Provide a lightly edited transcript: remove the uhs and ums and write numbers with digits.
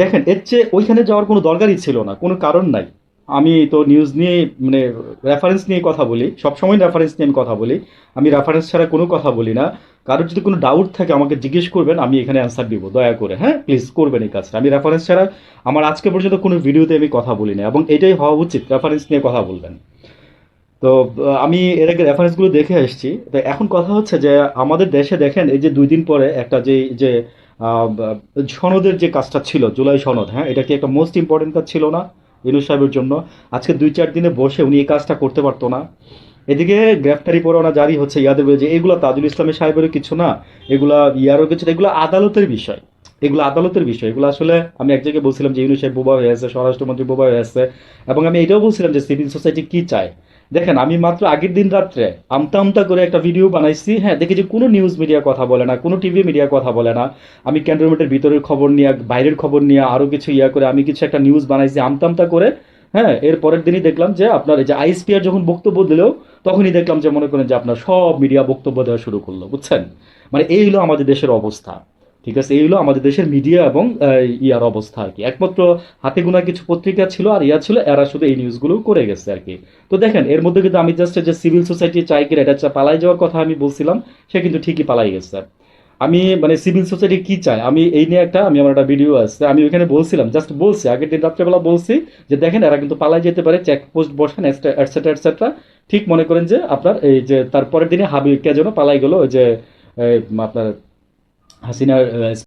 দেখেন এর চেয়ে ওইখানে যাওয়ার কোনো দরকারই ছিল না, কোনো কারণ নাই। আমি তো নিউজ নিয়ে মানে রেফারেন্স নিয়ে কথা বলি, সবসময় রেফারেন্স নিয়ে আমি কথা বলি। আমি রেফারেন্স ছাড়া কোনো কথা বলি না। কারোর যদি কোনো ডাউট থাকে আমাকে জিজ্ঞেস করবেন, আমি এখানে অ্যান্সার দিব দয়া করে। হ্যাঁ, প্লিজ করবেন এই কাজটা। আমি রেফারেন্স ছাড়া আমার আজকে পর্যন্ত কোনো ভিডিওতে আমি কথা বলি না, এবং এটাই হওয়া উচিত, রেফারেন্স নিয়ে কথা বলবেন। তো আমি এর আগে রেফারেন্সগুলো দেখে আসছি। তো এখন কথা হচ্ছে যে আমাদের দেশে দেখেন এই যে 2 দিন পরে একটা যে সনদের যে কাজটা ছিল, জুলাই সনদ, হ্যাঁ, এটা কি একটা মোস্ট ইম্পর্টেন্ট কাজ ছিল না ইউনূস সাহেবের জন্য? আজকে 2-4 দিনে বসে উনি এই কাজটা করতে পারতো না? এদিকে গ্রেফতারি পরোয়ানা জারি হচ্ছে ইয়াদের বিরুদ্ধে, এগুলো তাজুল ইসলামের সাহেবেরও কিছু না, এগুলা ইয়ারও কিছু না, এগুলো আদালতের বিষয়। এগুলো আদালতের বিষয়, এগুলো আসলে আমি এক জায়গায় বলছিলাম যে ইউনূস সাহেব বোবা হয়ে আছে, স্বরাষ্ট্রমন্ত্রী বোবা হয়ে আছে। এবং আমি এটাও বলছিলাম যে সিভিল সোসাইটি কি চায়। দেখেন আমি মাত্র আগের দিন রাত্রে আমতা আমতা করে একটা ভিডিও বানাইছি, হ্যাঁ, দেখি যে কোনো নিউজ মিডিয়া কথা বলে না, কোনো টিভি মিডিয়া কথা বলে না। আমি ক্যান্টনমেন্টের ভিতরের খবর নিয়ে, বাইরের খবর নিয়ে, আরো কিছু ইয়া করে আমি কিছু একটা নিউজ বানাইছি আমতা আমতা করে। হ্যাঁ, এর পরের দিনই দেখলাম যে আপনার এই যে আইএসপিআর যখন বক্তব্য দিল, তখনই দেখলাম যে মনে করেন যে আপনার সব মিডিয়া বক্তব্য দেওয়া শুরু করলো, বুঝছেন? মানে এই হলো আমাদের দেশের অবস্থা। ঠিক আছে, এই হলো আমাদের দেশের মিডিয়া এবং ইয়ার অবস্থা আর কি। একমাত্র হাতে গোনা কিছু পত্রিকা ছিল আর ইয়া ছিল, এরা শুধু এই নিউজগুলো করে গেছে আর কি। তো দেখেন এর মধ্যে কিন্তু আমি জাস্ট যে সিভিল সোসাইটি চাই কি এটা পালাই যাওয়ার কথা আমি বলছিলাম, সে কিন্তু ঠিকই পালাই গেছে। আমি মানে সিভিল সোসাইটি কি চায় আমি এই নিয়ে আমি আমার একটা ভিডিও আছে, আমি ওইখানে বলছিলাম, জাস্ট বলছি আগের দিন রাত্রেবেলা বলছি যে দেখেন এরা কিন্তু পালাই যেতে পারে, চেকপোস্ট বসান এটসেট্রা এটসেট্রা। ঠিক মনে করেন যে আপনার এই যে তারপরের দিনে হাবিব কে যেন পালাই গেল, ওই যে আপনার হাসিনার